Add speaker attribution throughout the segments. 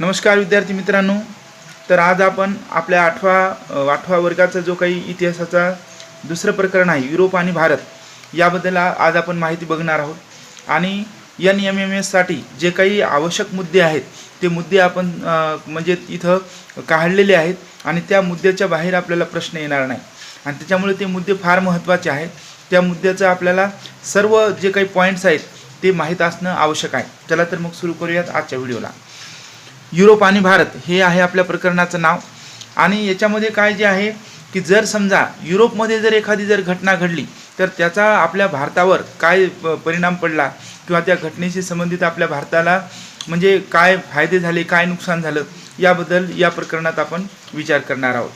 Speaker 1: नमस्कार विद्यार्थी मित्रांनो. तर आज आपण आपल्या आठवा वर्गाचा जो काही इतिहासाचा दुसरं प्रकरण आहे युरोप आणि भारत याबद्दल आज आपण माहिती बघणार आहोत. आणि NMMS साठी जे काही आवश्यक मुद्दे आहेत ते मुद्दे आपण म्हणजे इथं काढलेले आहेत आणि त्या मुद्द्याच्या बाहेर आपल्याला प्रश्न येणार नाही आणि त्याच्यामुळे ते मुद्दे फार महत्त्वाचे आहेत. त्या मुद्द्याचं आपल्याला सर्व जे काही पॉईंट्स आहेत ते माहीत असणं आवश्यक आहे. चला तर मग सुरू करूयात आजच्या व्हिडिओला. युरोप आणि भारत हे आहे आपल्या प्रकरणाचं नाव. आणि याच्यामध्ये काय जे आहे की जर समजा युरोपमध्ये जर एखादी घटना घडली तर त्याचा आपल्या भारतावर काय परिणाम पडला किंवा त्या घटनेशी संबंधित आपल्या भारताला म्हणजे काय फायदे झाले, काय नुकसान झालं याबद्दल या प्रकरणात आपण विचार करणार आहोत.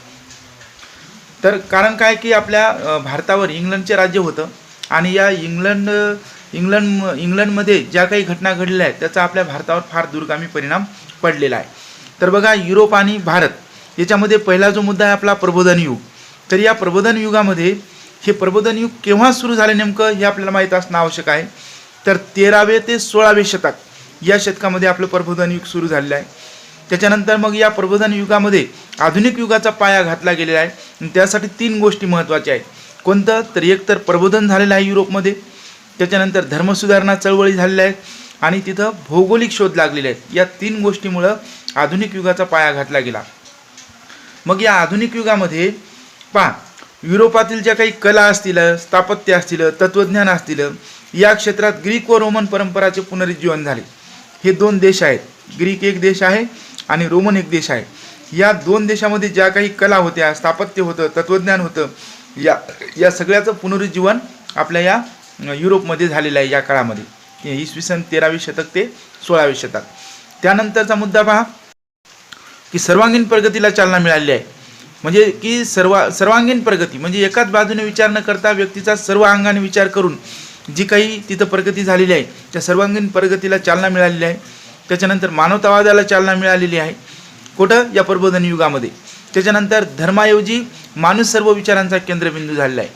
Speaker 1: तर कारण काय की आपल्या भारतावर इंग्लंडचे राज्य होतं आणि या इंग्लंडमध्ये ज्या काही घटना घडलेल्या आहेत त्याचा आपल्या भारतावर फार दूरगामी परिणाम पडलेला आहे. तर बघा, युरोप आणि भारत याच्यामध्ये पहिला जो मुद्दा आहे आपला प्रबोधन युग. तर या प्रबोधन युगामध्ये हे प्रबोधन युग केव्हा सुरू झाले नेमकं हे आपल्याला माहीत असणं आवश्यक आहे. तर 13वे ते 16वे शतक या शतकामध्ये आपलं प्रबोधन युग सुरू झालेलं आहे. त्याच्यानंतर मग या प्रबोधन युगामध्ये आधुनिक युगाचा पाया घातला गेलेला आहे. आणि त्यासाठी 3 गोष्टी महत्त्वाच्या आहेत. कोणतं तर एक तर प्रबोधन झालेलं आहे युरोपमध्ये, त्याच्यानंतर धर्मसुधारणा चळवळी झालेल्या आहेत आणि तिथं भौगोलिक शोध लागलेले आहेत. या 3 गोष्टीमुळं आधुनिक युगाचा पाया घातला गेला. मग या आधुनिक युगामध्ये पहा, युरोपातील ज्या काही कला असतील, स्थापत्य असतील, तत्त्वज्ञान असतील, या क्षेत्रात ग्रीक व रोमन परंपराचे पुनरुज्जीवन झाले. हे 2 देश आहेत, ग्रीक एक देश आहे आणि रोमन एक देश आहे. या 2 देशामध्ये ज्या काही कला होत्या, स्थापत्य होतं, तत्त्वज्ञान होतं, या सगळ्याचं पुनरुज्जीवन आपल्या या युरोपमध्ये झालेलं आहे या काळामध्ये, इसवी सन 13वे शतक ते 16वे शतक. त्यानंतरचा मुद्दा पहा की सर्वांगीण प्रगतीला चालना मिळाली आहे. म्हणजे की सर्वांगीण प्रगती म्हणजे एकाच बाजूने विचार न करता व्यक्तीचा सर्व अंगाने विचार करून जी काही तिथं प्रगती झालेली आहे त्या सर्वांगीण प्रगतीला चालना मिळालेली आहे. त्याच्यानंतर मानवतावादाला चालना मिळालेली आहे कुठं या प्रबोधन युगामध्ये. त्याच्यानंतर धर्माऐवजी माणूस सर्व विचारांचा केंद्रबिंदू झालेला आहे.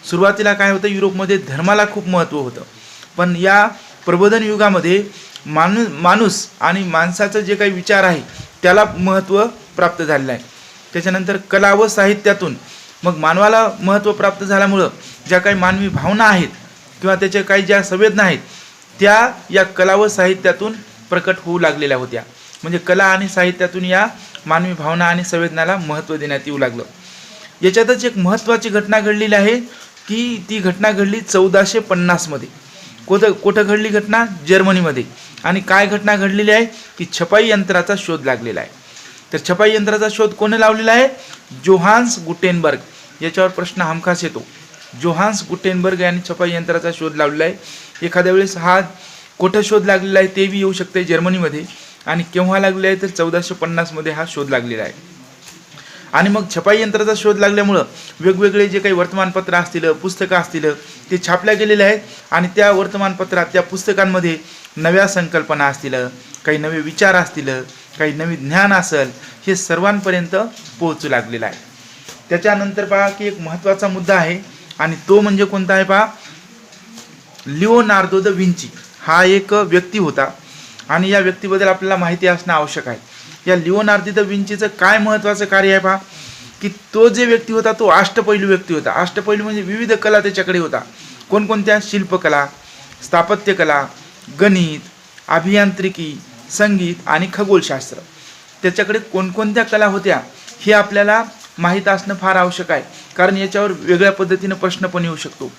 Speaker 1: सुरुवातीला काय होतं, युरोपमध्ये धर्माला खूप महत्त्व होतं, पण या प्रबोधन युगामध्ये माणूस आणि माणसाचं जे काही विचार आहे त्याला महत्त्व प्राप्त झालेलं आहे. त्याच्यानंतर कला व साहित्यातून मग मानवाला महत्त्व प्राप्त झाल्यामुळं ज्या काही मानवी भावना आहेत किंवा त्याच्या काही ज्या संवेदना आहेत त्या या कला व साहित्यातून प्रकट होऊ लागलेल्या होत्या. म्हणजे कला आणि साहित्यातून या मानवी भावना आणि संवेदनाला महत्त्व देण्यात येऊ लागलं. याच्यातच एक महत्त्वाची घटना घडलेली आहे की ती घटना घडली 1450 मध्ये. कुठं घडली घटना? जर्मनीमध्ये. आणि काय घटना घडलेली आहे की छपाई यंत्राचा शोध लागलेला आहे. तर छपाई यंत्राचा शोध कोणी लावलेला आहे? Johannes Gutenberg. याच्यावर प्रश्न हमखास येतो. जोहान्स गुटेनबर्ग यांनी छपाई यंत्राचा शोध लावलेला आहे. एखाद्या वेळेस हा कुठं शोध लागलेला आहे ते बी येऊ शकते जर्मनीमध्ये. आणि केव्हा लागलेला आहे तर 1450 मध्ये हा शोध लागलेला आहे. आणि मग छपाई यंत्राचा शोध लागल्यामुळं वेगवेगळे जे काही वर्तमानपत्र असतील, पुस्तकं असतील ते छापल्या गेलेले आहेत. आणि त्या वर्तमानपत्रात, त्या पुस्तकांमध्ये नव्या संकल्पना असतील, काही नवे विचार असतील, काही नवी ज्ञान असेल, हे सर्वांपर्यंत पोहोचू लागलेलं आहे. त्याच्यानंतर पहा की एक महत्त्वाचा मुद्दा आहे आणि तो म्हणजे कोणता आहे पहा, लिओनार्दो द विंची हा एक व्यक्ती होता आणि या व्यक्तीबद्दल आपल्याला माहिती असणं आवश्यक आहे. या लिओनार्दो द विंचीचं काय महत्त्वाचं कार्य आहे पहा की तो जे व्यक्ती होता तो अष्टपैलू व्यक्ती होता. अष्टपैलू म्हणजे विविध कला त्याच्याकडे होता. कोणकोणत्या? शिल्पकला, स्थापत्यकला, गणित, अभियांत्रिकी, संगीत आणि खगोलशास्त्र. त्याच्याकडे कोणकोणत्या कला होत्या हे आपल्याला माहीत असणं फार आवश्यक आहे, कारण याच्यावर वेगळ्या पद्धतीनं प्रश्न पण येऊ शकतो.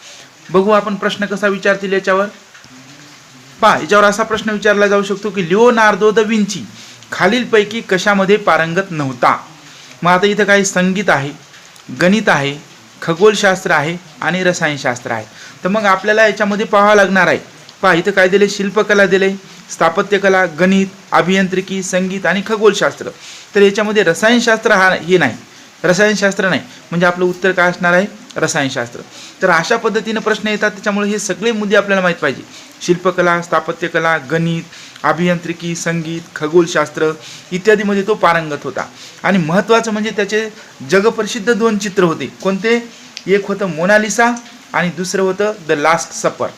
Speaker 1: बघू आपण प्रश्न कसा विचारतील याच्यावर. पहा, याच्यावर असा प्रश्न विचारला जाऊ शकतो की लिओनार्दो द विंची खालीलपैकी कशामध्ये पारंगत नव्हता? मग आता इथं काही संगीत आहे, गणित आहे, खगोलशास्त्र आहे आणि रसायनशास्त्र आहे. तर मग आपल्याला याच्यामध्ये पाहावं लागणार आहे. पहा, इथं काय दिले? शिल्पकला दिले, स्थापत्यकला, गणित, अभियांत्रिकी, संगीत आणि खगोलशास्त्र. तर याच्यामध्ये रसायनशास्त्र हे नाही, रसायनशास्त्र नाही, म्हणजे आपलं उत्तर काय असणार आहे? रसायनशास्त्र. तर अशा पद्धतीने प्रश्न येतात. त्याच्यामुळे हे सगळे मुद्दे आपल्याला माहीत पाहिजे. शिल्पकला, स्थापत्यकला, गणित, अभियांत्रिकी, संगीत, खगोलशास्त्र इत्यादीमध्ये तो पारंगत होता. आणि महत्त्वाचं म्हणजे त्याचे जगप्रसिद्ध 2 चित्र होते. कोणते? एक होतं मोनालिसा आणि दुसरं होतं द लास्ट सपर.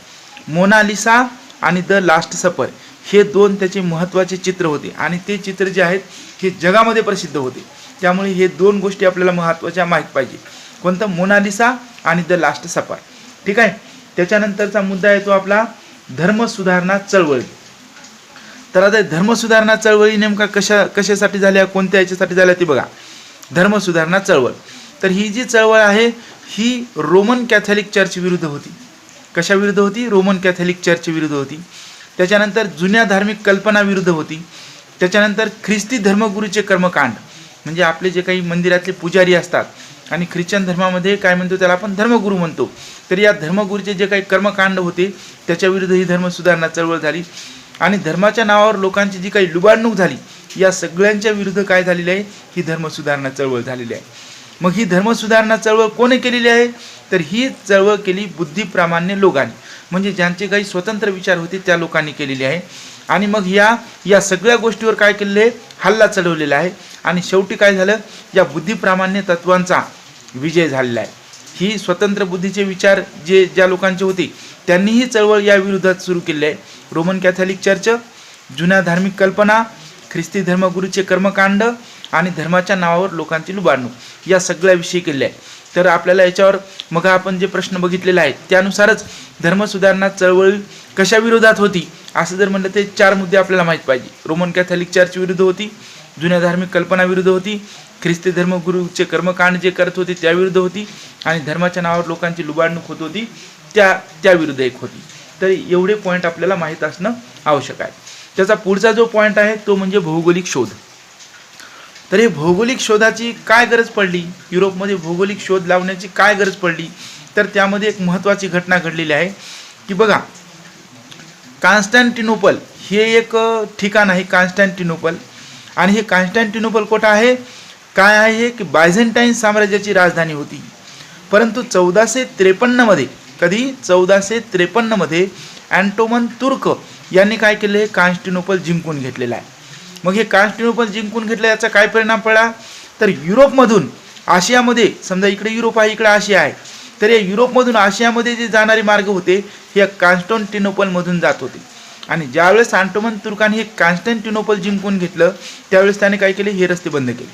Speaker 1: मोनालिसा आणि द लास्ट सपर हे दोन त्याचे महत्त्वाचे चित्र होते आणि ते चित्र जे आहेत हे जगामध्ये प्रसिद्ध होते. त्यामुळे हे दोन गोष्टी आपल्याला महत्त्वाच्या माहीत पाहिजे. कोणतं? मोनालिसा आणि द लास्ट सफर. ठीक आहे. त्याच्यानंतरचा मुद्दा येतो आपला धर्मसुधारणा चळवळी. तर आता धर्मसुधारणा चळवळी नेमका कशासाठी झाल्या, कोणत्या याच्यासाठी झाल्या ते बघा. धर्मसुधारणा चळवळ, तर ही जी चळवळ आहे ही रोमन कॅथॉलिक चर्च विरुद्ध होती. कशा विरुद्ध होती? रोमन कॅथॉलिक चर्च विरुद्ध होती. त्याच्यानंतर जुन्या धार्मिक कल्पना विरुद्ध होती. त्याच्यानंतर ख्रिस्ती धर्मगुरूचे कर्मकांड, म्हणजे आपले जे काही मंदिरातले पुजारी असतात आणि ख्रिश्चन धर्मामध्ये काय म्हणतो त्याला आपण धर्मगुरू म्हणतो, तर या धर्मगुरूचे जे काही कर्मकांड होते त्याच्याविरुद्ध ही धर्मसुधारणा चळवळ झाली. आणि धर्माच्या नावावर लोकांची जी काही लुबाडणूक झाली या सगळ्यांच्या विरुद्ध काय झालेली आहे? ही धर्मसुधारणा चळवळ झालेली आहे. मग ही धर्मसुधारणा चळवळ कोणी केलेली आहे? तर ही चळवळ केली बुद्धिप्रामाण्य लोकांनी, म्हणजे ज्यांचे काही स्वतंत्र विचार होते त्या लोकांनी केलेली आहे. आणि मग या सगळ्या गोष्टीवर काय केलेलं आहे? हल्ला चढवलेला आहे. आणि शेवटी काय झालं? या बुद्धिप्रामाण्य तत्वांचा विजय झालेला आहे. ही स्वतंत्र बुद्धीचे विचार ज्या लोकांचे होते त्यांनी ही चळवळ या विरोधात सुरू केली आहे. रोमन कॅथॉलिक चर्च, जुन्या धार्मिक कल्पना, ख्रिस्ती धर्मगुरूचे कर्मकांड आणि धर्माच्या नावावर लोकांची लुबाडणूक या सगळ्याविषयी केले आहे. तर आपल्याला याच्यावर मग आपण जे प्रश्न बघितलेले आहेत त्यानुसारच धर्मसुधारणा चळवळ कशा विरोधात होती असं जर म्हणलं ते 4 मुद्दे आपल्याला माहीत पाहिजे. रोमन कॅथॉलिक चर्च विरुद्ध होती, जुन्या धार्मिक कल्पना विरुद्ध होती, ख्रिस्ती धर्मगुरूचे कर्मकांड जे करत होते त्या विरुद्ध होती आणि धर्माच्या नावावर लोकांची लुबाडणूक होत होती त्या विरुद्ध एक होती. तर एवढे पॉईंट आपल्याला माहीत असणं आवश्यक आहे. त्याचा पुढचा जो पॉईंट आहे तो म्हणजे भौगोलिक शोध. तर हे भौगोलिक शोधाची काय गरज पडली, युरोपमध्ये भौगोलिक शोध लावण्याची काय गरज पडली, तर त्यामध्ये एक महत्त्वाची घटना घडलेली आहे की बघा, कॉन्स्टँटिनोपल हे एक ठिकाण आहे. कॉन्स्टँटिनोपल, आणि हे कॉन्स्टँटिनोपल कुठं आहे? काय आहे हे? की बायझेंटाईन साम्राज्याची राजधानी होती. परंतु 1453 मध्ये, कधी? 1453 मध्ये अँटोमन तुर्क यांनी काय केलं? हे कॉन्स्टँटिनोपल जिंकून घेतलेलं आहे. मग हे कॉन्स्टँटिनोपल जिंकून घेतलं याचा काय परिणाम पडला? तर युरोपमधून आशियामध्ये, समजा इकडे युरोप आहे इकडे आशिया आहे, तर या युरोपमधून आशियामध्ये जे जाणारे मार्ग होते हे कॉन्स्टँटिनोपलमधून जात होते. आणि ज्यावेळेस अँटोमन तुर्कांनी हे कॉन्स्टँटिनोपल जिंकून घेतलं त्यावेळेस त्याने काय केले? हे रस्ते बंद केले.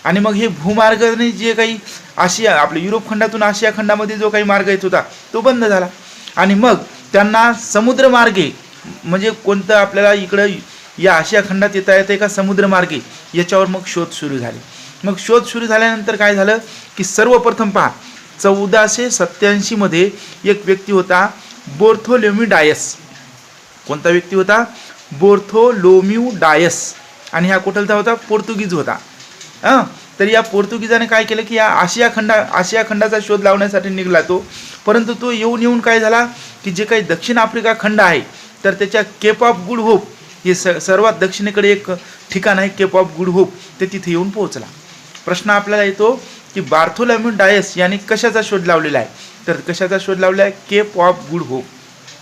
Speaker 1: आणि मग हे भूमार्गाने जे काही आशिया, आपल्या युरोप खंडातून आशिया खंडामध्ये जो काही मार्ग येत होता तो बंद झाला. आणि मग त्यांना समुद्रमार्गे, म्हणजे कोणतं आपल्याला इकडं या आशिया खंडात येता येते का समुद्रमार्गे, याच्यावर मग शोध सुरू झाले. मग शोध सुरू झाल्यानंतर काय झालं की सर्वप्रथम पहा, 1487 मध्ये एक व्यक्ती होता बार्थोलोम्यू डायस. कोणता व्यक्ती होता? Bartholomew Dias. आणि हा कुठलचा होता? पोर्तुगीज होता. तर या पोर्तुगीजाने काय केलं की या आशिया खंडाचा शोध लावण्यासाठी निघाला तो. परंतु तो येऊन काय झाला की जे काही दक्षिण आफ्रिका खंड आहे तर त्याच्या केप ऑफ गुड होप, हे सर्वात दक्षिणेकडे एक ठिकाण आहे केप ऑफ गुड होप, ते तिथे येऊन पोहोचला. प्रश्न आपल्याला येतो की बार्थोलोम्यू डायस याने कशाचा शोध लावलेला आहे? तर कशाचा शोध लावला आहे? केप ऑफ गुड होप,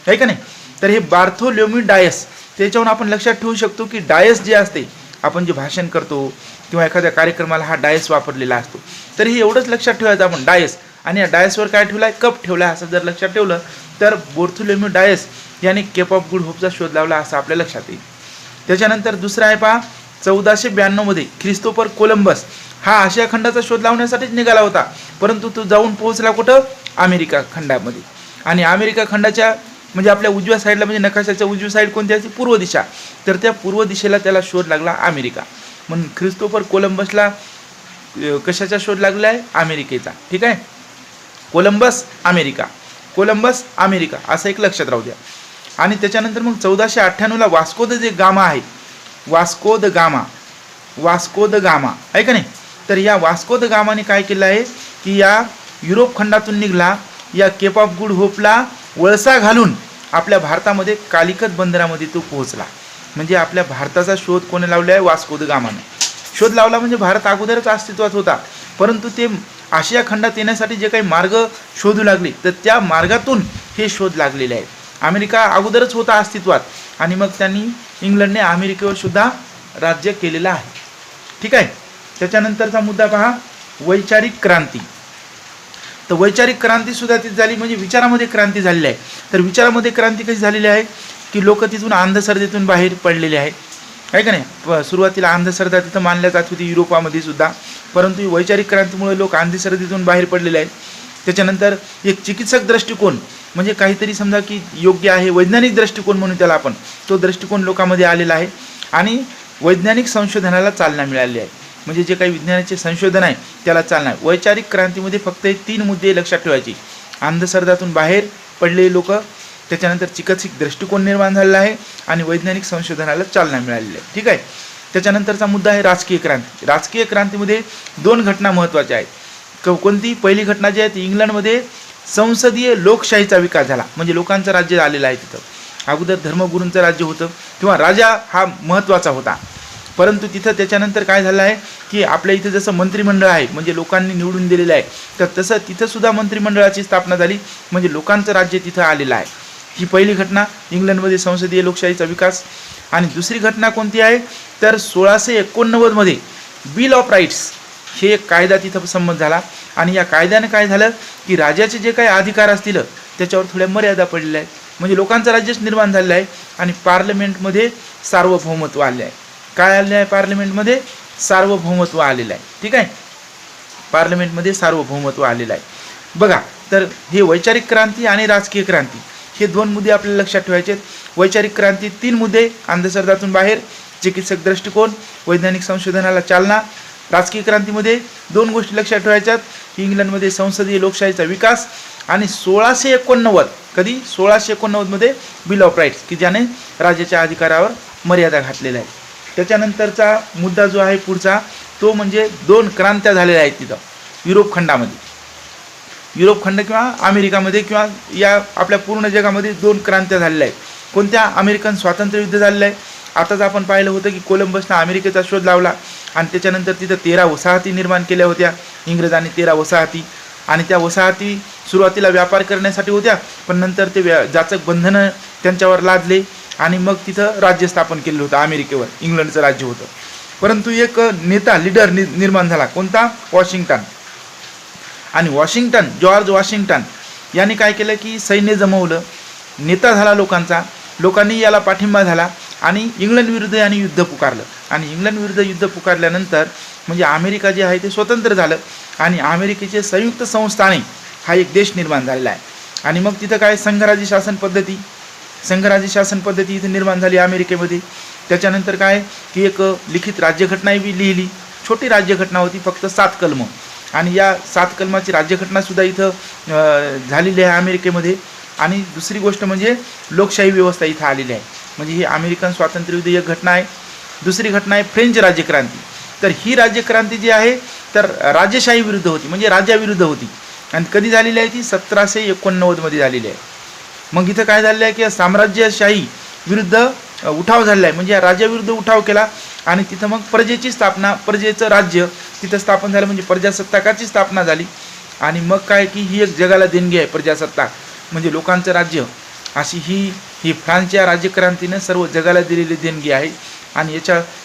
Speaker 1: आहे का नाही? तर हे बार्थोलोम्यू डायस, त्याच्यावरून आपण लक्षात ठेवू शकतो की डायस जे असते, आपण जे भाषण करतो किंवा एखाद्या कार्यक्रमाला हा डायस वापरलेला असतो. तर हे एवढंच लक्षात ठेवायचं आपण, डायस. आणि या डायसवर काय ठेवला आहे? कप ठेवला आहे. असं जर लक्षात ठेवलं तर बार्थोलोम्यू डायस याने केप ऑफ गुड होपचा शोध लावला असं आपल्या लक्षात येईल. त्याच्यानंतर दुसरा आहे पहा, 1492 मध्ये ख्रिस्तोफर कोलंबस हा आशिया खंडाचा शोध लावण्यासाठीच निघाला होता. परंतु तो जाऊन पोहोचला कुठं? अमेरिका खंडामध्ये. आणि अमेरिका खंडाच्या म्हणजे आपल्या उजव्या साईडला, म्हणजे नकाशाच्या उजवी साईड कोणती असते? पूर्व दिशा. तर त्या पूर्व दिशेला त्याला शोध लागला अमेरिका. म्हणून ख्रिस्तोफर कोलंबसला कशाचा शोध लागला आहे? अमेरिकेचा. ठीक आहे. कोलंबस अमेरिका असं एक लक्षात राहू द्या. आणि त्याच्यानंतर मग 1498ला वास्को द गामा आहे. वास्को द गामा आहे का नाही? तर या वास्को द गामाने काय केलं आहे की या युरोप खंडातून निघाला, या केप ऑफ गुड होपला वळसा घालून आपल्या भारतामध्ये कालिकत बंदरामध्ये तो पोहोचला. म्हणजे आपल्या भारताचा शोध कोणी लावला आहे? वास्को द गामाने शोध लावला. म्हणजे भारत अगोदरच अस्तित्वात होता, परंतु ते आशिया खंडात येण्यासाठी जे काही मार्ग शोधू लागले तर त्या मार्गातून हे शोध लागलेले आहेत. अमेरिका अगोदरच होता अस्तित्वात आणि मग त्यांनी इंग्लंडने अमेरिकेवर सुद्धा राज्य केलेलं आहे. ठीक आहे. त्याच्यानंतरचा मुद्दा पहा, वैचारिक क्रांती. तर वैचारिक क्रांती सुद्धा ती झाली, म्हणजे विचारामध्ये क्रांती झालेली आहे. तर विचारामध्ये क्रांती कशी झालेली आहे की लोक तिथून अंधश्रद्धेतून बाहेर पडलेले आहे का नाही. सुरुवातीला अंधश्रद्धा तिथं मानल्या जात होती युरोपामध्ये सुद्धा, परंतु वैचारिक क्रांतीमुळे लोक अंधश्रद्धेतून बाहेर पडलेले आहेत. त्याच्यानंतर एक चिकित्सक दृष्टिकोन म्हणजे काहीतरी समजा की योग्य आहे, वैज्ञानिक दृष्टिकोन म्हणून त्याला आपण, तो दृष्टिकोन लोकांमध्ये आलेला आहे आणि वैज्ञानिक संशोधनाला चालना मिळाली आहे. म्हणजे जे काही विज्ञानाचे संशोधन आहे त्याला चालना आहे. वैचारिक क्रांतीमध्ये फक्त हे 3 मुद्दे लक्षात ठेवायचे: अंधश्रद्धातून बाहेर पडलेले लोक, त्याच्यानंतर चिकित्सक दृष्टिकोन निर्माण झालेला आहे आणि वैज्ञानिक संशोधनाला चालना मिळालेली आहे. ठीक आहे. त्याच्यानंतरचा मुद्दा आहे राजकीय क्रांती. राजकीय क्रांतीमध्ये 2 घटना महत्त्वाच्या आहेत. कोणती? पहिली घटना जी आहे ती इंग्लंडमध्ये संसदीय लोकशाहीचा विकास झाला, म्हणजे लोकांचं राज्य आलेलं आहे तिथं. अगोदर धर्मगुरूंचं राज्य होतं किंवा राजा हा महत्त्वाचा होता, परंतु तिथं त्याच्यानंतर काय झालं आहे की आपल्या इथं जसं मंत्रिमंडळ आहे म्हणजे लोकांनी निवडून दिलेलं आहे, तर तसं तिथं सुद्धा मंत्रिमंडळाची स्थापना झाली, म्हणजे लोकांचं राज्य तिथं आलेलं आहे. ही पहिली घटना, इंग्लंडमध्ये संसदीय लोकशाहीचा विकास. आणि दुसरी घटना कोणती आहे तर 1689 मध्ये बिल ऑफ राईट्स हे एक कायदा तिथं संमत झाला आणि या कायद्याने काय झालं की राजाचे जे काही अधिकार असतील त्याच्यावर थोड्या मर्यादा पडलेल्या आहेत, म्हणजे लोकांचं राज्यच निर्माण झालेलं आहे. आणि पार्लमेंटमध्ये सार्वभौमत्व आले आहे. काय आले आहे? पार्लमेंटमध्ये सार्वभौमत्व आलेलं आहे. ठीक आहे, पार्लमेंटमध्ये सार्वभौमत्व आलेलं आहे. बघा, तर हे वैचारिक क्रांती आणि राजकीय क्रांती हे 2 मुद्दे आपल्याला लक्षात ठेवायचे आहेत. वैचारिक क्रांती 3 मुद्दे: अंधश्रद्धातून बाहेर, चिकित्सक दृष्टिकोन, वैज्ञानिक संशोधनाला चालना. राजकीय क्रांतीमध्ये 2 गोष्टी लक्षात ठेवायच्यात: इंग्लंडमध्ये संसदीय लोकशाहीचा विकास आणि 1689 कधी 1689 मध्ये बिल ऑफ राईट्स की ज्याने राज्याच्या अधिकारावर मर्यादा घातलेल्या आहेत. त्याच्यानंतरचा मुद्दा जो आहे पुढचा तो म्हणजे 2 क्रांत्या झालेल्या आहेत तिथं युरोप खंडामध्ये. युरोप खंड किंवा अमेरिकामध्ये किंवा या आपल्या पूर्ण जगामध्ये 2 क्रांत्या झालेल्या आहेत. कोणत्या? अमेरिकन स्वातंत्र्य युद्ध झालेलं आहे. आताच आपण पाहिलं होतं की कोलंबसनं अमेरिकेचा शोध लावला आणि त्याच्यानंतर तिथं 13 वसाहती निर्माण केल्या होत्या इंग्रजांनी, 13 वसाहती. आणि त्या वसाहती सुरुवातीला व्यापार करण्यासाठी होत्या, पण नंतर ते जाचक बंधनं त्यांच्यावर लादले आणि मग तिथं राज्य स्थापन केलेलं होतं अमेरिकेवर, इंग्लंडचं राज्य होतं. परंतु एक नेता, लीडर निर्माण झाला. कोणता? वॉशिंग्टन. आणि जॉर्ज वॉशिंग्टन यांनी काय केलं की सैन्य जमवलं, नेता झाला लोकांचा, लोकांनी याला पाठिंबा झाला आणि इंग्लंड विरुद्ध यांनी युद्ध पुकारलं. आणि इंग्लंड विरुद्ध युद्ध पुकारल्यानंतर म्हणजे अमेरिका जे आहे ते स्वतंत्र झालं आणि अमेरिकेचे संयुक्त संस्थाने हा एक देश निर्माण झालेला आहे. आणि मग तिथं काय संघराज्य शासन पद्धती इथे निर्माण झाली अमेरिकेमध्ये. त्याच्यानंतर काय की एक लिखित राज्यघटना बी लिहिली. छोटी राज्यघटना होती, फक्त 7 कलमं, आणि या 7 कलमाची राज्यघटनासुद्धा इथं झालेली आहे अमेरिकेमध्ये. आणि दुसरी गोष्ट म्हणजे लोकशाही व्यवस्था इथं आलेली आहे. म्हणजे ही अमेरिकन स्वातंत्र्ययुद्ध एक घटना आहे. दुसरी घटना आहे फ्रेंच राज्यक्रांती. तर ही राज्यक्रांती जी आहे तर राजेशाही विरुद्ध होती, म्हणजे राज्याविरुद्ध होती. आणि कधी झालेली आहे ती? 1789 मध्ये झालेली आहे. मग इथं काय झालेलं आहे की साम्राज्यशाही विरुद्ध उठाव झालेला आहे, म्हणजे राजाविरुद्ध उठाव केला आणि तिथं मग प्रजेची स्थापना, प्रजेचं राज्य तिथं स्थापन झालं, म्हणजे प्रजासत्ताकाची स्थापना झाली. आणि मग काय की ही एक जगाला देणगी आहे प्रजासत्ताक, म्हणजे लोकांचं राज्य. अशी ही फ्रान्सच्या राज्यक्रांतीनं सर्व जगाला दिलेली देणगी आहे. आणि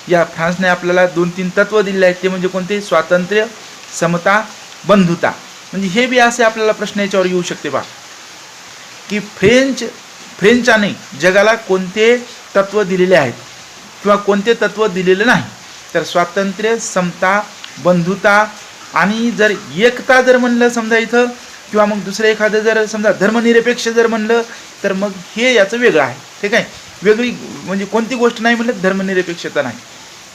Speaker 1: या फ्रान्सने आपल्याला 2-3 तत्त्व दिलेले आहेत, ते म्हणजे कोणते? स्वातंत्र्य, समता, बंधुता. म्हणजे हे बी असे आपल्याला प्रश्न याच्यावर येऊ शकते बा की फ्रेंचाने जगाला कोणते तत्त्व दिलेले आहेत किंवा कोणते तत्त्व दिलेले नाही. तर स्वातंत्र्य, समता, बंधुता आणि जर एकता जर म्हणलं समजा इथं, किंवा मग दुसरं एखादं जर समजा धर्मनिरपेक्ष जर म्हणलं तर मग हे याचं वेगळं आहे. ठीक आहे, वेगळी म्हणजे कोणती गोष्ट नाही म्हणलं धर्मनिरपेक्षता नाही.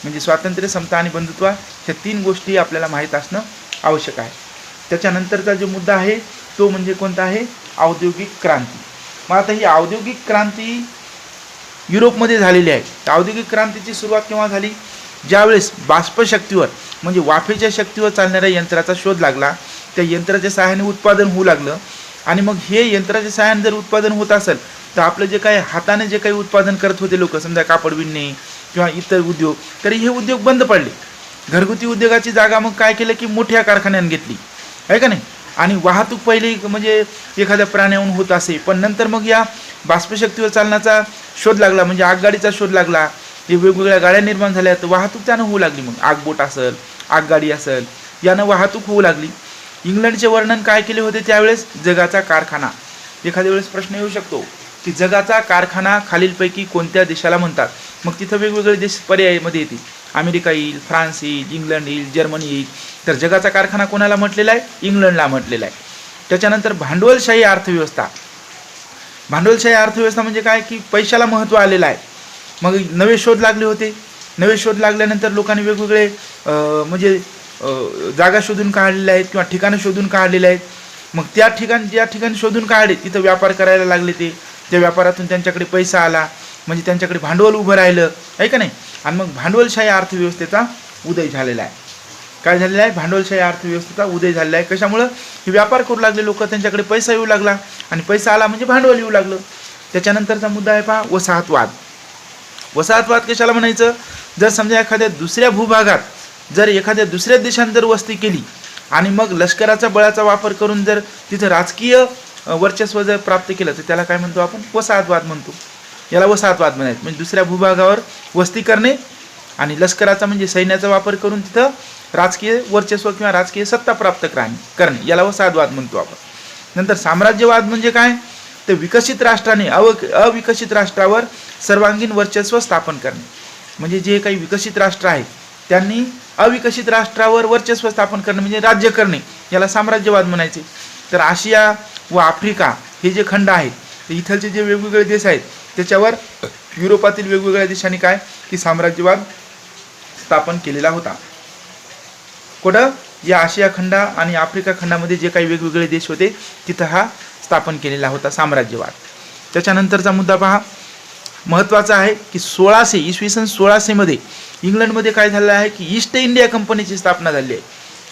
Speaker 1: म्हणजे स्वातंत्र्य, समता आणि बंधुत्व ह्या 3 गोष्टी आपल्याला माहीत असणं आवश्यक आहे. त्याच्यानंतरचा जो मुद्दा आहे तो म्हणजे कोणता आहे? औद्योगिक क्रांती. मग आता ही औद्योगिक क्रांती युरोपमध्ये झालेली आहे. औद्योगिक क्रांतीची सुरुवात केव्हा झाली? ज्यावेळेस बाष्पशक्तीवर म्हणजे वाफेच्या शक्तीवर चालणाऱ्या यंत्राचा शोध लागला, त्या यंत्राच्या सहाय्याने उत्पादन होऊ लागलं. आणि मग हे यंत्राच्या सहाय्याने जर उत्पादन होत असेल तर आपलं जे काही हाताने जे काही उत्पादन करत होते लोक, समजा कापड विणणे किंवा इतर उद्योग, तरी हे उद्योग बंद पडले. घरगुती उद्योगाची जागा मग काय केलं की मोठ्या कारखान्यांनी घेतली, आहे का नाही. आणि वाहतूक पहिली म्हणजे एखाद्या प्राण्याहून होत असे, पण नंतर मग या बाष्पशक्तीवर चालण्याचा शोध लागला, म्हणजे आगगाडीचा शोध लागला. हे वेगवेगळ्या गाड्या निर्माण झाल्या, तर वाहतूक त्यानं होऊ लागली. मग आगबोट असेल, आगगाडी असेल, यानं वाहतूक होऊ लागली. इंग्लंडचे वर्णन काय केले होते त्यावेळेस? जगाचा कारखाना. एखाद्या वेळेस प्रश्न येऊ शकतो की जगाचा कारखाना खालीलपैकी कोणत्या देशाला म्हणतात. मग तिथं वेगवेगळे देश पर्यायामध्ये येतील. अमेरिका येईल, फ्रान्स येईल, इंग्लंड येईल, जर्मनी येईल. तर जगाचा कारखाना कोणाला म्हटलेला आहे? इंग्लंडला म्हटलेला आहे. त्याच्यानंतर भांडवलशाही अर्थव्यवस्था. भांडवलशाही अर्थव्यवस्था म्हणजे काय की पैशाला महत्त्व आलेलं आहे. मग नवे शोध लागले होते. नवे शोध लागल्यानंतर लोकांनी वेगवेगळे म्हणजे जागा शोधून काढलेल्या आहेत किंवा ठिकाणं शोधून काढलेले आहेत. मग त्या ठिकाणी ज्या ठिकाणी शोधून काढले तिथं व्यापार करायला लागले. त्या व्यापारातून त्यांच्याकडे पैसा आला, म्हणजे त्यांच्याकडे भांडवल उभं राहिलं आहे का नाही. आणि मग भांडवलशाही अर्थव्यवस्थेचा उदय झालेला आहे. काय झालेलं आहे? भांडवलशाही अर्थव्यवस्थेचा उदय झालेला आहे. कशामुळं? हे व्यापार करू लागले लोक, त्यांच्याकडे पैसा येऊ लागला आणि पैसा आला म्हणजे भांडवल येऊ लागलं. त्याच्यानंतरचा मुद्दा आहे पहा वसाहतवाद. वसाहतवाद कशाला म्हणायचं? जर समजा एखाद्या दुसऱ्या भूभागात जर एखाद्या दुसऱ्या देशात जर वस्ती केली आणि मग लष्कराचा बळाचा वापर करून जर तिथं राजकीय वर्चस्व जर प्राप्त केलं तर त्याला काय म्हणतो आपण? वसाहतवाद म्हणतो. याला वसाहतवाद म्हणायचं. म्हणजे दुसऱ्या भूभागावर वस्ती करणे आणि लष्कराचा म्हणजे सैन्याचा वापर करून तिथं राजकीय वर्चस्व किंवा राजकीय सत्ता प्राप्त करणे याला वसाहतवाद म्हणतो आपण. नंतर साम्राज्यवाद म्हणजे काय? तर विकसित राष्ट्राने अविकसित राष्ट्रावर सर्वांगीण वर्चस्व स्थापन करणे. म्हणजे जे काही विकसित राष्ट्र आहेत त्यांनी अविकसित राष्ट्रावर वर्चस्व स्थापन करणे म्हणजे राज्य करणे याला साम्राज्यवाद म्हणायचे. तर आशिया व आफ्रिका हे जे खंड आहेत तर इथलचे जे वेगवेगळे देश आहेत त्याच्यावर युरोपातील वेगवेगळ्या देशांनी काय की साम्राज्यवाद स्थापन केलेला होता. कुठं? या आशिया खंड आणि आफ्रिका खंडामध्ये जे काही वेगवेगळे देश होते तिथं हा स्थापन केलेला होता साम्राज्यवाद. त्याच्यानंतरचा मुद्दा पहा महत्त्वाचा आहे की 1600 इसवी सन 1600 मध्ये इंग्लंडमध्ये काय झालेलं आहे की ईस्ट इंडिया कंपनीची स्थापना झाली आहे.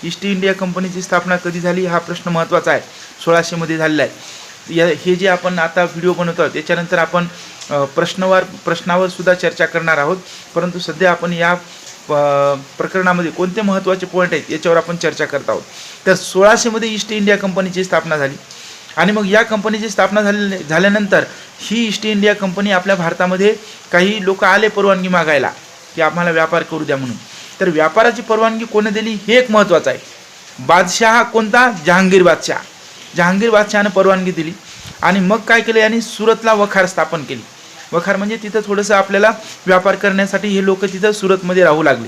Speaker 1: ईस्ट इंडिया कंपनीची स्थापना कधी झाली हा प्रश्न महत्त्वाचा आहे. 1600 मध्ये झालेला आहे. हे जे आपण आता व्हिडिओ बनवतो आहोत त्याच्यानंतर आपण प्रश्नावर सुद्धा चर्चा करणार आहोत. परंतु सध्या आपण या प्रकरणामध्ये कोणते महत्त्वाचे पॉईंट आहेत याच्यावर आपण चर्चा करत आहोत. तर 1600 मध्ये ईस्ट इंडिया कंपनीची स्थापना झाली आणि मग या कंपनीची स्थापना झाल्यानंतर ही ईस्ट इंडिया कंपनी आपल्या भारतामध्ये काही लोक आले परवानगी मागायला की आम्हाला व्यापार करू द्या म्हणून. तर व्यापाराची परवानगी कोणी दिली हे एक महत्त्वाचं आहे. बादशाह कोणता? जहांगीर बादशाह. जहांगीर बादशहानं परवानगी दिली आणि मग काय केलं यांनी सुरतला वखार स्थापन केली. वखार म्हणजे तिथं थोडंसं आपल्याला व्यापार करण्यासाठी हे लोक तिथं सुरतमध्ये राहू लागले.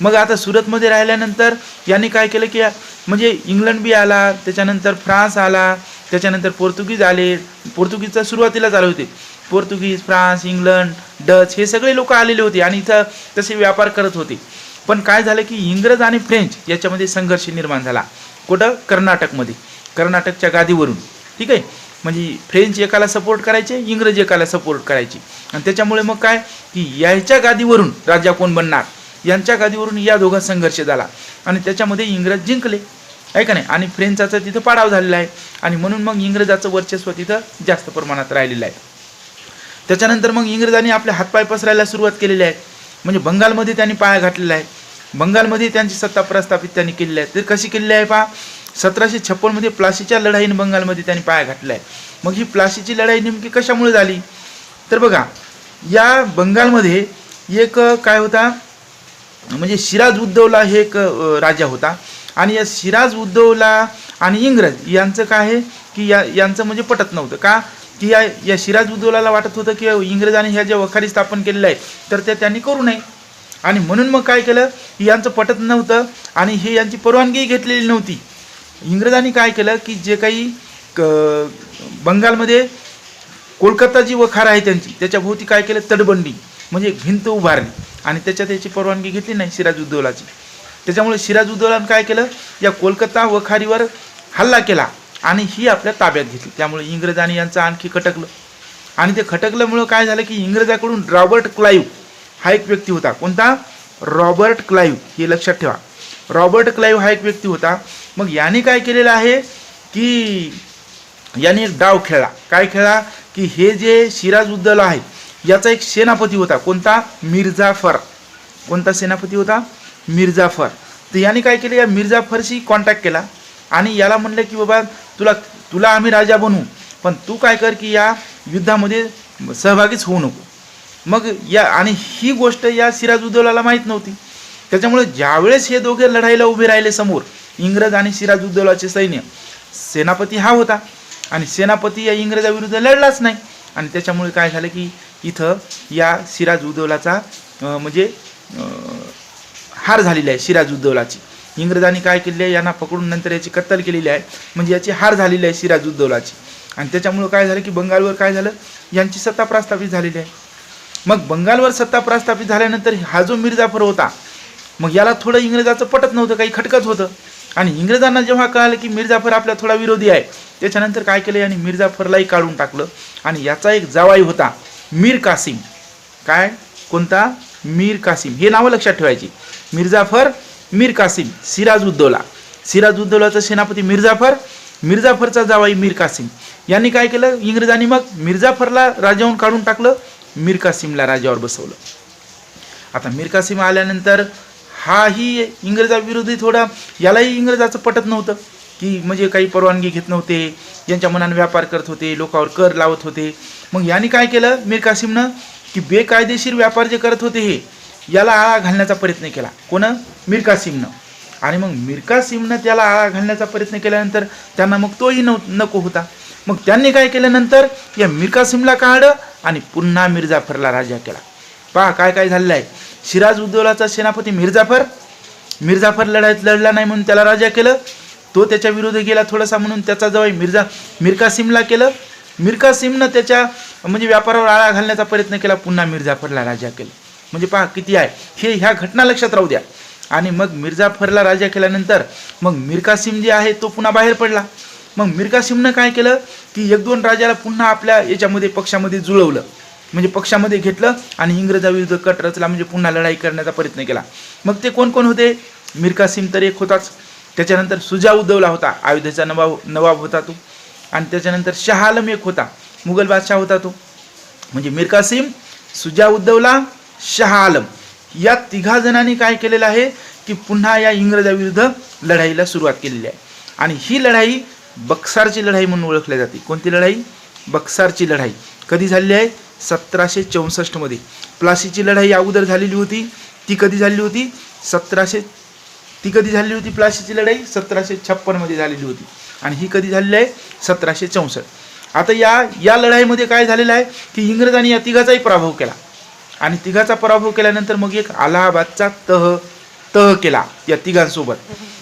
Speaker 1: मग आता सुरतमध्ये राहिल्यानंतर यांनी काय केलं की म्हणजे इंग्लंड बी आला, त्याच्यानंतर फ्रान्स आला, त्याच्यानंतर पोर्तुगीज आले. पोर्तुगीजचा सुरुवातीला चालू होते. पोर्तुगीज, फ्रान्स, इंग्लंड, डच हे सगळे लोक आलेले होते आणि इथं तसे व्यापार करत होते. पण काय झालं की इंग्रज आणि फ्रेंच याच्यामध्ये संघर्ष निर्माण झाला. कुठं? कर्नाटकमध्ये. कर्नाटकच्या गादीवरून. ठीक आहे. म्हणजे फ्रेंच एकाला सपोर्ट करायचे, इंग्रज एकाला सपोर्ट करायचे आणि त्याच्यामुळे मग काय की याच्या गादीवरून राजा कोण बनणार यांच्या गादीवरून या दोघांत संघर्ष झाला आणि त्याच्यामध्ये इंग्रज जिंकले आहे का नाही. आणि फ्रेंचाचा तिथं पाडाव झालेला आहे आणि म्हणून मग इंग्रजाचं वर्चस्व तिथं जास्त प्रमाणात राहिलेलं आहे. त्याच्यानंतर मग इंग्रजांनी आपले हातपाय पसरायला सुरुवात केलेली आहे. म्हणजे बंगालमध्ये त्यांनी पाया घातलेला आहे. बंगालमध्ये त्यांची सत्ता प्रस्थापित त्यांनी केलेली आहे. ते कशी केलेली आहे पहा. 1756 मध्ये प्लासीच्या लढाईने बंगालमध्ये त्यांनी पाया घातलेला आहे. मग ही प्लासीची लढाई नेमकी कशामुळे झाली तर बघा या बंगालमध्ये एक काय होता म्हणजे सिराज उद्दौला हे एक राजा होता आणि या सिराज उद्दौला आणि इंग्रज यांचं काय आहे की यांचं म्हणजे पटत नव्हतं का की या सिराज उद्दौलाला वाटत होतं की इंग्रजांनी ह्या ज्या वखारी स्थापन केलेल्या आहेत तर त्यांनी करू नये आणि म्हणून मग काय केलं की यांचं पटत नव्हतं आणि हे यांची परवानगी घेतलेली नव्हती. इंग्रजांनी काय केलं की जे काही बंगालमध्ये कोलकाता जी वखार आहे त्यांची त्याच्याभोवती काय केलं तटबंदी म्हणजे एक भिंत उभारली आणि त्याच्यात याची परवानगी घेतली नाही सिराज उद्दौलाची. त्याच्यामुळे सिराज उद्दौलानं काय केलं या कोलकाता वखारीवर हल्ला केला आणि ही आपल्या ताब्यात घेतली. त्यामुळे इंग्रजांनी यांचं आणखी खटकलं आणि ते खटकल्यामुळं काय झालं की इंग्रजाकडून रॉबर्ट क्लाईव्ह हा एक व्यक्ती होता. कोणता? Robert Clive. हे लक्षात ठेवा. रॉबर्ट क्लाईव्ह हा एक व्यक्ती होता. मग याने काय केलेलं आहे की याने एक डाव खेळला. काय खेळला की हे जे सिराज उद्दौला आहे याचा एक सेनापती होता. कोणता? मिर्झाफर. कोणता सेनापती होता? मिर्झाफर. तर याने काय केलं या मिर्झाफरशी कॉन्टॅक्ट केला आणि याला म्हणलं की बाबा तुला आम्ही राजा बनवू पण तू काय कर की या युद्धामध्ये सहभागीच होऊ नको. मग आणि ही गोष्ट या सिराज उद्दौलाला माहीत नव्हती. त्याच्यामुळे ज्यावेळेस हे दोघे लढाईला उभे राहिले समोर इंग्रज आणि सिराज उद्दौलाचे सैन्य सेनापती हा होता आणि सेनापती या इंग्रजाविरुद्ध लढलाच नाही आणि त्याच्यामुळे काय झालं की इथं या सिराज उद्दौलाचा म्हणजे हार झालेली आहे सिराज उद्दौलाची. इंग्रजांनी काय केलेली आहे, यांना पकडून नंतर याची कत्तल केलेली आहे, म्हणजे याची हार झालेली आहे सिराज उद्दौलाची. आणि त्याच्यामुळं काय झालं की बंगालवर काय झालं, यांची सत्ता प्रस्थापित झालेली आहे. मग बंगालवर सत्ता प्रस्थापित झाल्यानंतर हा जो मिर्जाफर होता, मग याला थोडं इंग्रजाचं पटत नव्हतं, काही खटकत होतं. आणि इंग्रजांना जेव्हा कळालं की मिर्जाफर आपला थोडा विरोधी आहे, त्याच्यानंतर काय केलं, यांनी मिर्जाफरलाही काढून टाकलं. आणि याचा एक जावाई होता मीर कासिम. काय, कोणता, मीर कासिम. हे नावं लक्षात ठेवायची, मिर्जाफर, मीर कासिम, सिराज उद्दौला. सिराज उद्दौलाचा सेनापती मिर्जाफर, मिर्जाफरचा जावाई मीर कासिम. यांनी काय केलं, इंग्रजांनी मग मिर्जाफरला राजाहून काढून टाकलं, मीर कासिमला राजावर बसवलं. आता मीर कासिम आल्यानंतर हाही इंग्रजाविरोधी थोडा, यालाही इंग्रजाचं पटत नव्हतं की म्हणजे काही परवानगी घेत नव्हते, यांच्या मनाने व्यापार करत होते, लोकांवर कर लावत होते. मग यांनी काय केलं मीर कासिमनं की बेकायदेशीर व्यापार जे करत होते हे, याला आळा घालण्याचा प्रयत्न केला. कोण, मीर कासिमनं. आणि मग मीर कासिमनं त्याला आळा घालण्याचा प्रयत्न केल्यानंतर त्यांना मग तोही नको होता. मग त्यांनी काय केलं, नंतर या मीर कासिमला काढलं आणि पुन्हा मिर्जाफरला राजा केला. पहा काय काय झालेलं आहे. सिराज उद्दौलाचा सेनापती मिर्जाफर लढाईत लढला नाही म्हणून त्याला राजा केलं, तो त्याच्या विरोधी गेला थोडासा म्हणून त्याचा जवळ मीर कासिमला केलं. मीर कासिमनं त्याच्या म्हणजे व्यापारावर आळा घालण्याचा प्रयत्न केला, पुन्हा मिर्जाफरला राजा केलं. म्हणजे पहा किती आहे हे, ह्या घटना लक्षात राहू द्या. आणि मग मिर्जाफरला राजा केल्यानंतर मग मीर कासिम जे आहे तो पुन्हा बाहेर पडला. मग मीर कासिमनं काय केलं की एक दोन राजाला पुन्हा आपल्या याच्यामध्ये पक्षामध्ये जुळवलं, म्हणजे पक्षामध्ये घेतलं आणि इंग्रजाविरुद्ध कट रचला, म्हणजे पुन्हा लढाई करण्याचा प्रयत्न केला. मग ते कोण कोण होते, मीर कासिम तर एक होताच, त्याच्यानंतर सुजा उद्दौला होता, अयोध्येचा नवाब होता तो. आणि त्याच्यानंतर शाह आलम एक होता, मुघल बादशाह होता तो. म्हणजे मीर कासिम, सुजा उद्दौला, शाह आलम या तिघा जणांनी काय केलेलं आहे की पुन्हा या इंग्रजाविरुद्ध लढाईला सुरुवात केलेली आहे. आणि ही लढाई बक्सारची लढाई म्हणून ओळखली जाते. कोणती लढाई, बक्सारची लढाई. कधी झालेली आहे, 1764 मध्ये. प्लासीची लढाई अगोदर झालेली होती, ती कधी झालेली होती, प्लासीची लढाई 1756 मध्ये झालेली होती. आणि ही कधी झालेली आहे, 1764. आता या लढाईमध्ये काय झालेलं आहे की इंग्रजांनी या तिघाचाही पराभव केला. आणि तिघाचा पराभव केल्यानंतर मग एक अलाहाबादचा तह केला या तिघांसोबत.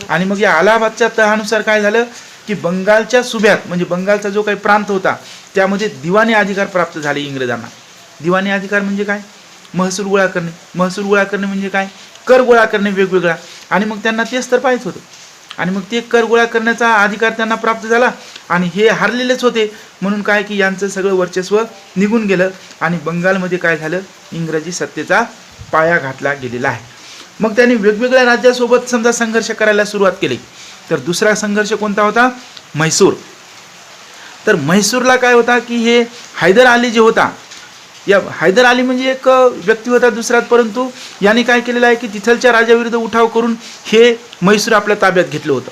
Speaker 1: आणि मग या अलाहाबादच्या तहानुसार काय झालं की बंगालच्या सुभ्यात, म्हणजे बंगालचा जो काही प्रांत होता त्यामध्ये दिवाणी अधिकार प्राप्त झाले इंग्रजांना. दिवाणी अधिकार म्हणजे काय, महसूल गोळा करणे. महसूल गोळा करणे म्हणजे काय, कर गोळा करणे वेगवेगळा. आणि मग त्यांना तेच तर पाहिजे होतं. आणि मग ते कर गोळा करण्याचा अधिकार त्यांना प्राप्त झाला. आणि हे हारलेलेच होते म्हणून काय की यांचं सगळं वर्चस्व निघून गेलं. आणि बंगालमध्ये काय झालं, इंग्रजी सत्तेचा पाया घातला गेलेला आहे. मग त्यांनी वेगवेगळ्या राज्यासोबत समजा संघर्ष करायला सुरुवात केली. तर दुसरा संघर्ष कोणता होता, म्हैसूर. तर म्हैसूरला काय होता की हे हैदर अली जे होता, या हैदर अली म्हणजे एक व्यक्ती होता दुसऱ्यात, परंतु याने काय केलेलं आहे की तिथलच्या राजाविरुद्ध उठाव करून हे म्हैसूर आपल्या ताब्यात घेतलं होतं.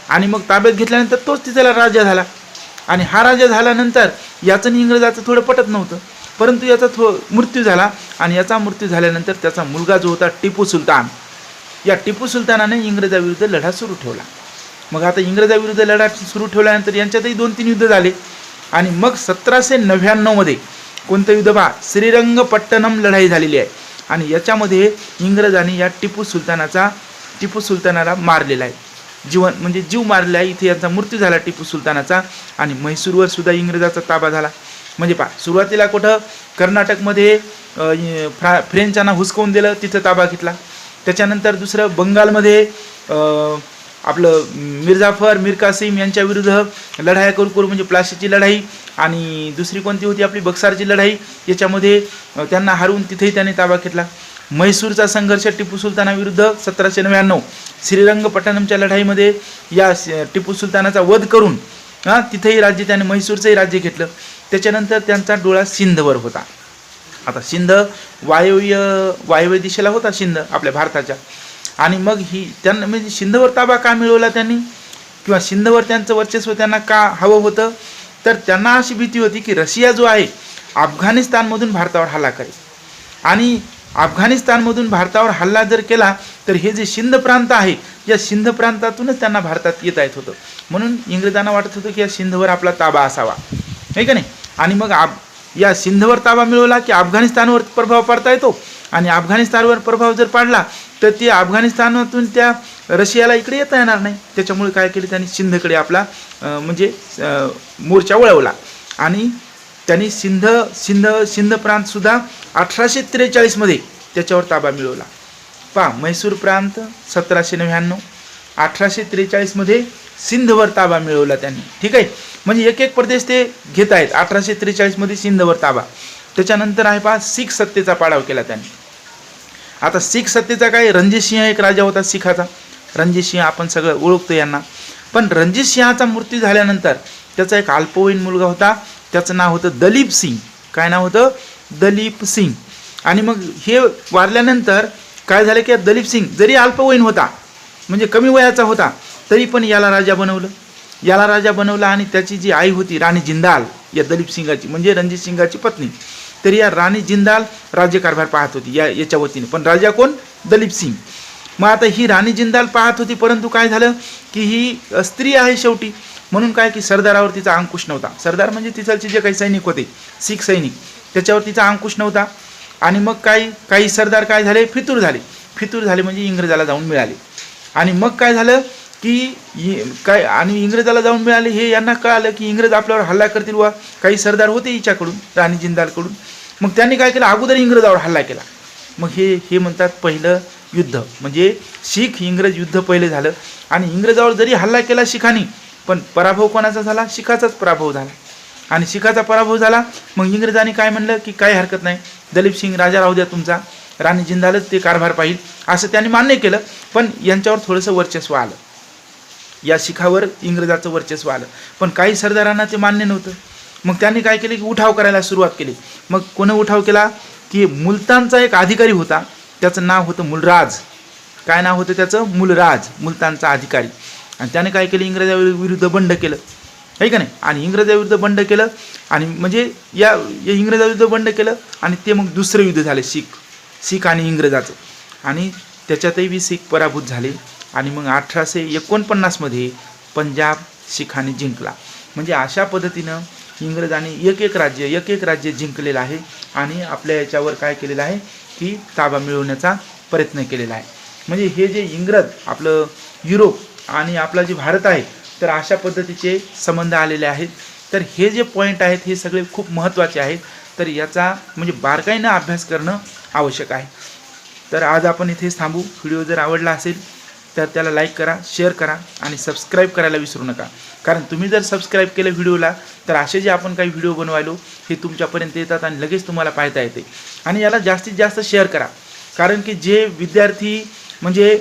Speaker 1: आणि मग ताब्यात घेतल्यानंतर तोच तिथला राजा झाला. आणि हा राजा झाल्यानंतर याचं इंग्रजाचं थोडं पटत नव्हतं, परंतु याचा मृत्यू झाला. आणि याचा मृत्यू झाल्यानंतर त्याचा मुलगा जो होता टिपू सुलतान, या टिपू सुलतानाने इंग्रजाविरुद्ध लढा सुरू ठेवला. मग आता इंग्रजाविरुद्ध लढा सुरू ठेवल्यानंतर यांच्यातही 2-3 युद्ध झाले. आणि मग 1799 मध्ये कोणतं युद्ध, बा श्रीरंगपट्टणम लढाई झालेली आहे. आणि याच्यामध्ये इंग्रजांनी या टिपू सुलतानाला मारलेला आहे, म्हणजे जीव मारलेला आहे. इथे यांचा मृत्यू झाला टिपू सुलतानाचा. आणि म्हैसूरवर सुद्धा इंग्रजाचा ताबा झाला. म्हणजे पहा, सुरुवातीला कुठं कर्नाटकमध्ये फ्रेंचांना हुसकवून दिलं, तिथं ताबा घेतला. त्याच्यानंतर दुसरं बंगालमध्ये आपलं मिर्जाफर, मीर कासिम यांच्या विरुद्ध लढाया करू म्हणजे प्लासीची लढाई. आणि दुसरी कोणती होती आपली बक्सारची लढाई, याच्यामध्ये त्यांना हरवून तिथेही त्याने ताबा घेतला. म्हैसूरचा संघर्ष टिपू सुलतानाविरुद्ध 1799 श्रीरंगपट्टणमच्या लढाईमध्ये या टिपू सुलतानाचा वध करून तिथेही राज्य त्याने म्हैसूरचंही राज्य घेतलं. त्याच्यानंतर त्यांचा डोळा सिंधवर होता. आता सिंध वायव्य दिशेला होता सिंध आपल्या भारताच्या. आणि मग त्यांना म्हणजे सिंधवर ताबा का मिळवला त्यांनी, किंवा सिंधवर त्यांचं वर्चस्व त्यांना का हवं होतं, तर त्यांना अशी भीती होती की रशिया जो आहे अफगाणिस्तानमधून भारतावर हल्ला करेल. आणि अफगाणिस्तानमधून भारतावर हल्ला जर केला तर हे जे सिंध प्रांत आहे, या सिंध प्रांतातूनच त्यांना भारतात येता येत होतं. म्हणून इंग्रजांना वाटत होतं की या सिंधवर आपला ताबा असावा, आहे का नाही. आणि मग या सिंधवर ताबा मिळवला की अफगाणिस्तानवर प्रभाव पाडता येतो, आणि अफगाणिस्तानवर प्रभाव जर पाडला तर ते अफगाणिस्तानातून त्या रशियाला इकडे येता येणार नाही. त्याच्यामुळे काय केले त्यांनी सिंधकडे आपला मोर्चा वळवला, आणि त्यांनी सिंध प्रांतसुद्धा 1843 त्याच्यावर ताबा मिळवला. पहा, म्हैसूर प्रांत 1799, 1843 सिंधवर ताबा मिळवला त्यांनी. ठीक आहे, म्हणजे एक एक प्रदेश ते घेत आहेत. 1843 सिंधवर ताबा. त्याच्यानंतर आहे पहा, शीख सत्तेचा पाडाव केला त्यांनी. आता शीख सत्तेचा काय, रणजित सिंह एक राजा होता शीखाचा. रणजित सिंह आपण सगळं ओळखतो यांना. पण रणजित सिंहाचा मृत्यू झाल्यानंतर त्याचा एक अल्पवयीन मुलगा होता, त्याचं नाव होतं दलीप सिंग. काय नाव होतं? दलीप सिंग. आणि मग हे वारल्यानंतर काय झालं की दलीप सिंग जरी अल्पवयीन होता, म्हणजे कमी वयाचा होता, तरी पण याला राजा बनवलं. आणि त्याची जी आई होती राणी जिंदाल, या दलीप सिंगाची म्हणजे रणजित सिंगाची पत्नी, तर या राणी जिंदाल राज्यकारभार पाहत होती याच्या वतीने. पण राजा कोण? दलीप सिंग. मग आता ही राणी जिंदाल पाहत होती, परंतु काय झालं की ही स्त्री आहे शेवटी, म्हणून काय की सरदारावर तिचा अंकुश नव्हता. सरदार म्हणजे तिथलचे जे काही सैनिक होते, शीख सैनिक, त्याच्यावर तिचा अंकुश नव्हता. आणि मग काही सरदार काय झाले, फितूर झाले म्हणजे इंग्रजाला जाऊन मिळाले. आणि मग काय झालं की इंग्रजाला जाऊन मिळाले हे यांना कळालं की इंग्रज आपल्यावर हल्ला करतील. वा काही सरदार होते हिच्याकडून, राणी जिंदालकडून. मग त्यांनी काय केलं, अगोदर इंग्रजावर हल्ला केला. मग हे म्हणतात पहिलं युद्ध, म्हणजे शीख इंग्रज युद्ध पहिले झालं. आणि इंग्रजावर जरी हल्ला केला शिखांनी, पण पराभव कोणाचा झाला? शिखाचाच पराभव झाला. आणि शिखाचा पराभव झाला. मग इंग्रजांनी काय म्हणलं की काही हरकत नाही, दलीप सिंग राजा राहू द्या तुमचा, राणी जिंदालच ते कारभार पाहिजे, असं त्यांनी मान्य केलं. पण यांच्यावर थोडंसं वर्चस्व आलं, या शिखावर इंग्रजाचं वर्चस्व आलं. पण काही सरदारांना ते मान्य नव्हतं. मग त्यांनी काय केले की उठाव करायला सुरुवात केली. मग कोणी उठाव केला की मुलतानचा एक अधिकारी होता, त्याचं नाव होतं मुलराज. काय नाव होतं त्याचं? मुलराज, मुलतानचा अधिकारी. आणि त्याने काय केलं, इंग्रजाविरुद्ध बंड केलं, आहे का नाही. आणि इंग्रजाविरुद्ध बंड केलं, आणि म्हणजे या इंग्रजाविरुद्ध बंड केलं. आणि ते मग दुसरं युद्ध झाले शीख आणि इंग्रजाचं. आणि त्याच्यातही शीख पराभूत झाले. आणि मग 1849 पंजाब शिखांनी जिंकला. म्हणजे अशा पद्धतीनं इंग्रजांनी एक एक राज्य जिंकलेलं आहे. आणि आपल्या याच्यावर काय केलेलं आहे की ताबा मिळवण्याचा प्रयत्न केलेला आहे. म्हणजे हे जे इंग्रज, आपलं युरोप आणि आपला जे भारत आहे, तर अशा पद्धतीचे संबंध आलेले आहेत. तर हे जे पॉईंट आहेत हे सगळे खूप महत्त्वाचे आहेत. तर याचा म्हणजे बारकाईनं अभ्यास करणं आवश्यक आहे. तर आज आपण इथेच थांबू. व्हिडिओ जर आवडला असेल तर त्याला लाईक करा, शेअर करा आणि सबस्क्राईब करायला विसरू नका. कारण तुम्ही जर सबस्क्राईब केलं व्हिडिओला, तर असे जे आपण काही व्हिडिओ बनवायलो हे तुमच्यापर्यंत येतात आणि लगेच तुम्हाला पाहता येते. आणि याला जास्तीत जास्त शेअर करा. कारण की जे विद्यार्थी म्हणजे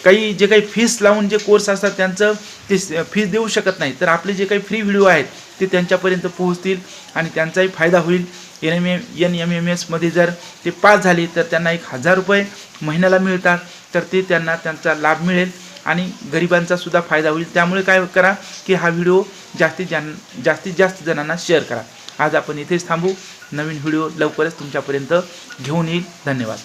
Speaker 1: काही जे काही फीस लावून जे कोर्स असतात त्यांचं ते फीस देऊ शकत नाही, तर आपले जे काही फ्री व्हिडिओ आहेत ते त्यांच्यापर्यंत पोहोचतील आणि त्यांचाही फायदा होईल. NMMS जर ते पास झाले तर त्यांना 1000 रुपये महिन्याला मिळतात. तर ते त्यांना त्यांचा लाभ मिळेल आणि गरिबांचा सुद्धा फायदा होईल. त्यामुळे काय करा की हा व्हिडिओ जास्तीत जास्त जणांना शेअर करा. आज आपण इथेच थांबू. नवीन व्हिडिओ लवकरच तुमच्यापर्यंत घेऊन येईल. धन्यवाद.